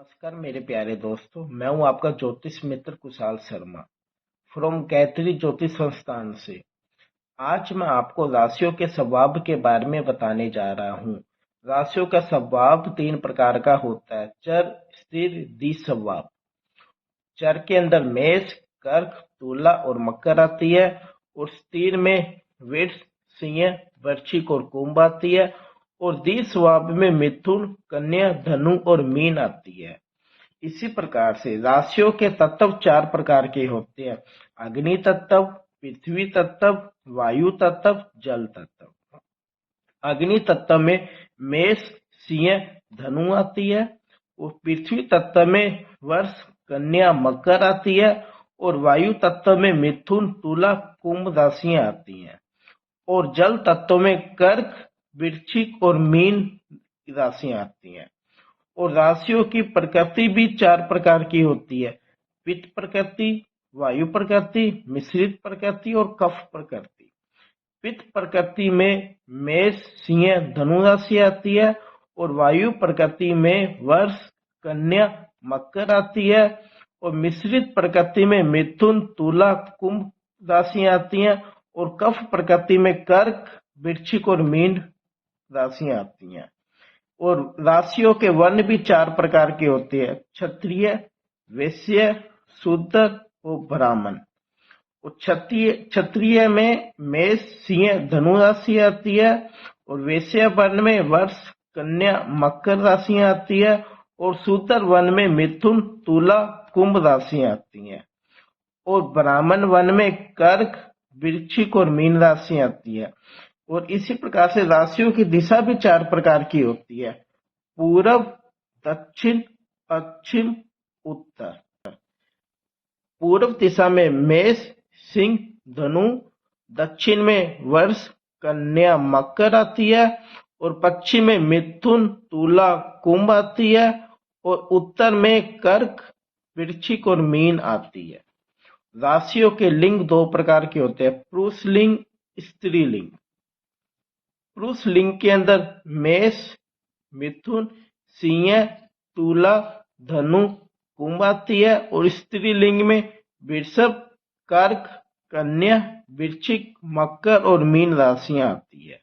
नमस्कार मेरे प्यारे दोस्तों, मैं हूं आपका ज्योतिष मित्र कुशाल शर्मा फ्रॉम गायत्री ज्योतिष संस्थान से। आज मैं आपको राशियों के स्वभाव के बारे में बताने जा रहा हूं। राशियों का स्वभाव तीन प्रकार का होता है: चर, स्थिर, द्विस्वभाव। चर के अंदर मेष, कर्क, तुला और मकर आती है, और स्थिर में वृष, सिंह, वृश्चिक और कुंभ आती है, और द्विस्वभाव में मिथुन, कन्या, धनु और मीन आती है। इसी प्रकार से राशियों के तत्व चार प्रकार के होते हैं: अग्नि तत्व, पृथ्वी तत्व, वायु तत्व, जल तत्व। अग्नि तत्व में मेष, सिंह, धनु आती है, और पृथ्वी तत्व में वृष, कन्या, मकर आती है, और वायु तत्व में मिथुन, तुला, कुंभ राशियां आती हैं, और जल तत्व में कर्क, वृश्चिक और मीन राशियां आती हैं। और राशियों की प्रकृति भी चार प्रकार की होती है: पित्त प्रकृति, वायु प्रकृति, मिश्रित प्रकृति और कफ प्रकृति। पित्त प्रकृति में मेष, सिंह, धनु राशि आती है, और वायु प्रकृति में वृष, कन्या, मकर आती है, और मिश्रित प्रकृति में मिथुन, तुला, कुंभ राशियां आती हैं, और कफ प्रकृति में कर्क, वृश्चिक और मीन राशियां आती हैं। और राशियों के वर्ण भी चार प्रकार के होते हैं: क्षत्रिय, वैश्य, शूद्र और ब्राह्मण। और क्षत्रिय में मेष, सिंह, धनु राशि आती है, और वैश्य वर्ण में वृष, कन्या, मकर राशियां आती है, और शूद्र वर्ण में मिथुन, तुला, कुंभ राशियां आती हैं। और ब्राह्मण वर्ण में कर्क, वृश्चिक और मीन राशियां आती है। और इसी प्रकार से राशियों की दिशा भी चार प्रकार की होती है: पूर्व, दक्षिण, पश्चिम, उत्तर। पूर्व दिशा में मेष, सिंह, धनु, दक्षिण में वृष, कन्या, मकर आती है, और पश्चिम में मिथुन, तुला, कुंभ आती है, और उत्तर में कर्क, वृश्चिक और मीन आती है। राशियों के लिंग दो प्रकार के होते हैं: पुरुष लिंग, स्त्री लिंग। पुरुष लिंग के अंदर मेष, मिथुन, सिंह, तुला, धनु, कुंभ आती है, और स्त्री लिंग में वृषभ, कर्क, कन्या, वृश्चिक, मकर और मीन राशियां आती है।